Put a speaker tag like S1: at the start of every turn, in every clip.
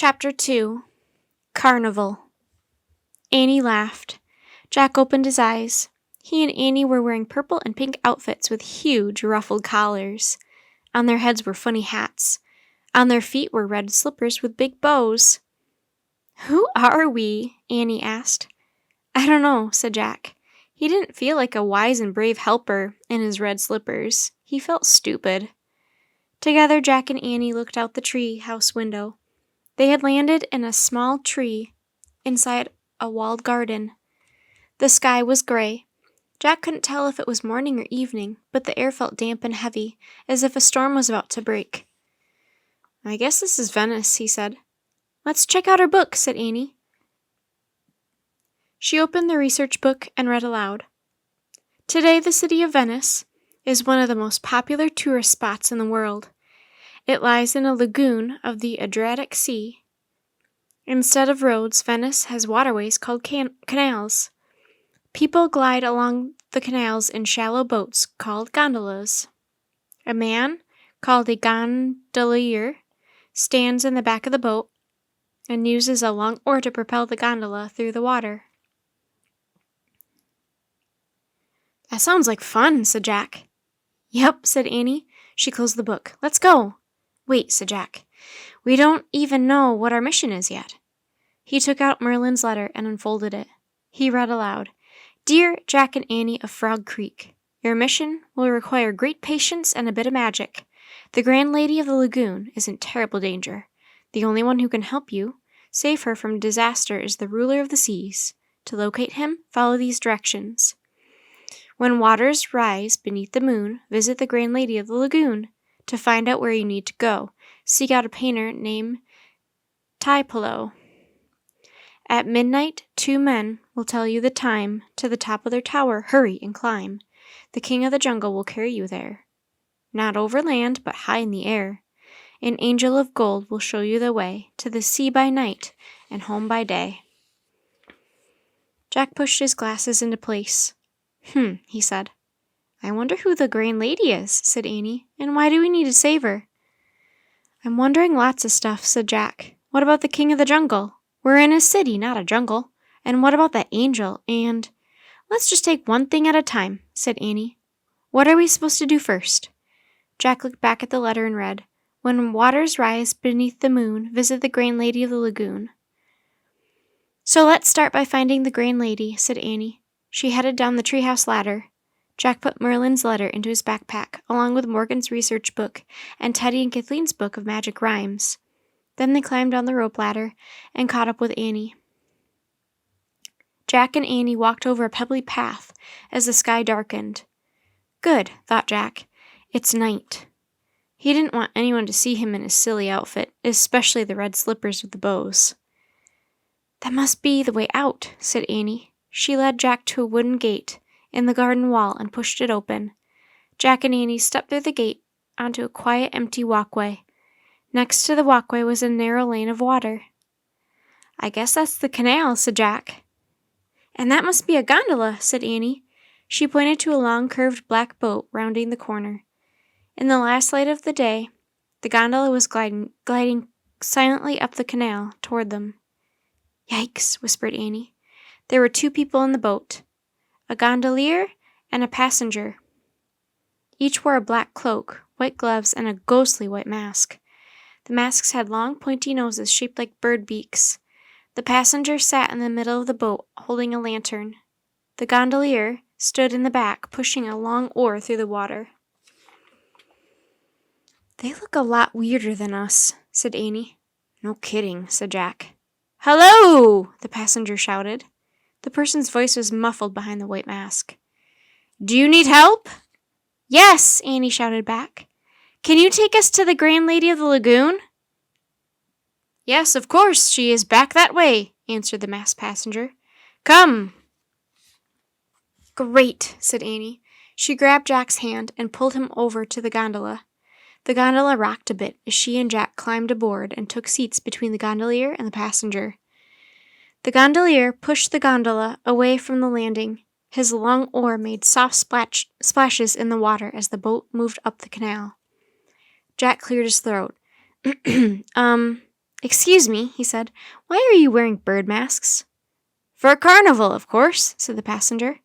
S1: Chapter 2 Carnival. Annie laughed. Jack opened his eyes. He and Annie were wearing purple and pink outfits with huge ruffled collars. On their heads were funny hats. On their feet were red slippers with big bows. "Who are we?" Annie asked. "I don't know," said Jack. He didn't feel like a wise and brave helper in his red slippers. He felt stupid. Together, Jack and Annie looked out the tree house window. They had landed in a small tree inside a walled garden. The sky was gray. Jack couldn't tell if it was morning or evening, but the air felt damp and heavy, as if a storm was about to break. "I guess this is Venice," he said. "Let's check out our book," said Annie. She opened the research book and read aloud. "Today, the city of Venice is one of the most popular tourist spots in the world. It lies in a lagoon of the Adriatic Sea. Instead of roads, Venice has waterways called canals. People glide along the canals in shallow boats called gondolas. A man, called a gondolier, stands in the back of the boat and uses a long oar to propel the gondola through the water." "That sounds like fun," said Jack. "Yep," said Annie. She closed the book. "Let's go." "Wait," said Jack. "We don't even know what our mission is yet." He took out Merlin's letter and unfolded it. He read aloud. "Dear Jack and Annie of Frog Creek, your mission will require great patience and a bit of magic. The Grand Lady of the Lagoon is in terrible danger. The only one who can help you save her from disaster is the ruler of the seas. To locate him, follow these directions. When waters rise beneath the moon, visit the Grand Lady of the Lagoon. To find out where you need to go, seek out a painter named Tipolo. At midnight, 2 men will tell you the time. To the top of their tower, hurry and climb. The king of the jungle will carry you there. Not over land, but high in the air. An angel of gold will show you the way to the sea by night and home by day." Jack pushed his glasses into place. He said. "I wonder who the Grand Lady is," said Annie, "and why do we need to save her?" "I'm wondering lots of stuff," said Jack. "What about the king of the jungle? We're in a city, not a jungle. And what about that angel? And—" "Let's just take one thing at a time," said Annie. "What are we supposed to do first?" Jack looked back at the letter and read, "When waters rise beneath the moon, visit the Grand Lady of the Lagoon." "So let's start by finding the Grand Lady," said Annie. She headed down the treehouse ladder. Jack put Merlin's letter into his backpack, along with Morgan's research book and Teddy and Kathleen's book of magic rhymes. Then they climbed down the rope ladder and caught up with Annie. Jack and Annie walked over a pebbly path as the sky darkened. Good, thought Jack. It's night. He didn't want anyone to see him in his silly outfit, especially the red slippers with the bows. "That must be the way out," said Annie. She led Jack to a wooden gate in the garden wall and pushed it open. Jack and Annie stepped through the gate onto a quiet, empty walkway. Next to the walkway was a narrow lane of water. "I guess that's the canal," said Jack. "And that must be a gondola," said Annie. She pointed to a long, curved black boat rounding the corner. In the last light of the day, the gondola was gliding silently up the canal toward them. "Yikes," whispered Annie. There were 2 people in the boat, a gondolier and a passenger. Each wore a black cloak, white gloves, and a ghostly white mask. The masks had long, pointy noses shaped like bird beaks. The passenger sat in the middle of the boat, holding a lantern. The gondolier stood in the back, pushing a long oar through the water. "They look a lot weirder than us," said Annie. "No kidding," said Jack. "Hello!" the passenger shouted. The person's voice was muffled behind the white mask. "Do you need help?" "Yes," Annie shouted back. "Can you take us to the Grand Lady of the Lagoon?" "Yes, of course. She is back that way," answered the masked passenger. "Come." "Great," said Annie. She grabbed Jack's hand and pulled him over to the gondola. The gondola rocked a bit as she and Jack climbed aboard and took seats between the gondolier and the passenger. The gondolier pushed the gondola away from the landing. His long oar made soft splashes in the water as the boat moved up the canal. Jack cleared his throat. "Excuse me," he said, "why are you wearing bird masks?" "For a carnival, of course," said the passenger.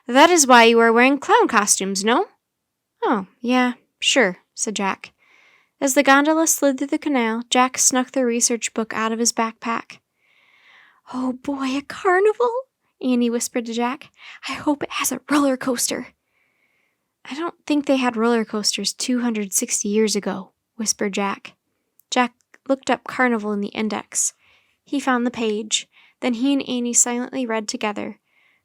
S1: "That is why you are wearing clown costumes, no?" "Oh, yeah, sure," said Jack. As the gondola slid through the canal, Jack snuck the research book out of his backpack. "Oh boy, a carnival!" Annie whispered to Jack. "I hope it has a roller coaster." "I don't think they had roller coasters 260 years ago," whispered Jack. Jack looked up Carnival in the index. He found the page. Then he and Annie silently read together.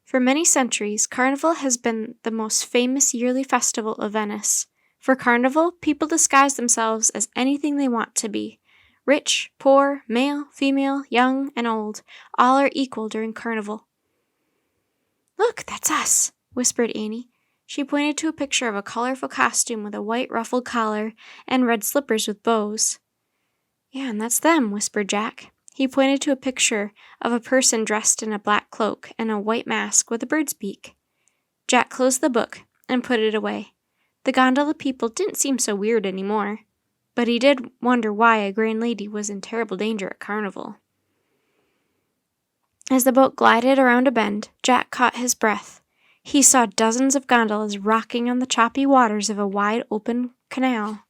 S1: For many centuries, Carnival has been the most famous yearly festival of Venice. For Carnival, people disguise themselves as anything they want to be. Rich, poor, male, female, young, and old, all are equal during Carnival. "Look, that's us," whispered Annie. She pointed to a picture of a colorful costume with a white ruffled collar and red slippers with bows. "Yeah, and that's them," whispered Jack. He pointed to a picture of a person dressed in a black cloak and a white mask with a bird's beak. Jack closed the book and put it away. The gondola people didn't seem so weird anymore, but he did wonder why a grand lady was in terrible danger at Carnival. As the boat glided around a bend, Jack caught his breath. He saw dozens of gondolas rocking on the choppy waters of a wide open canal.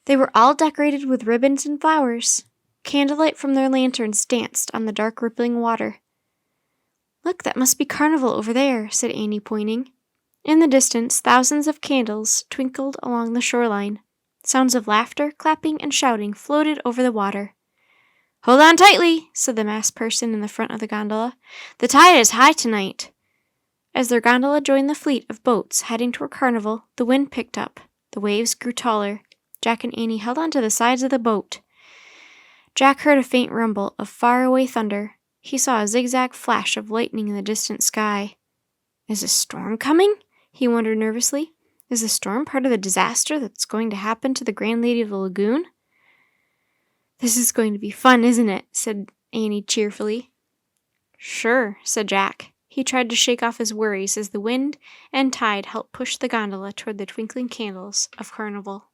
S1: They were all decorated with ribbons and flowers. Candlelight from their lanterns danced on the dark rippling water. "Look, that must be Carnival over there," said Annie, pointing. In the distance, thousands of candles twinkled along the shoreline. Sounds of laughter, clapping, and shouting floated over the water. "Hold on tightly," said the masked person in the front of the gondola. "The tide is high tonight." As their gondola joined the fleet of boats heading toward Carnival, the wind picked up. The waves grew taller. Jack and Annie held onto the sides of the boat. Jack heard a faint rumble of far-away thunder. He saw a zigzag flash of lightning in the distant sky. "Is a storm coming?" he wondered nervously. "Is the storm part of the disaster that's going to happen to the Grand Lady of the Lagoon?" "This is going to be fun, isn't it?" said Annie cheerfully. "Sure," said Jack. He tried to shake off his worries as the wind and tide helped push the gondola toward the twinkling candles of Carnival.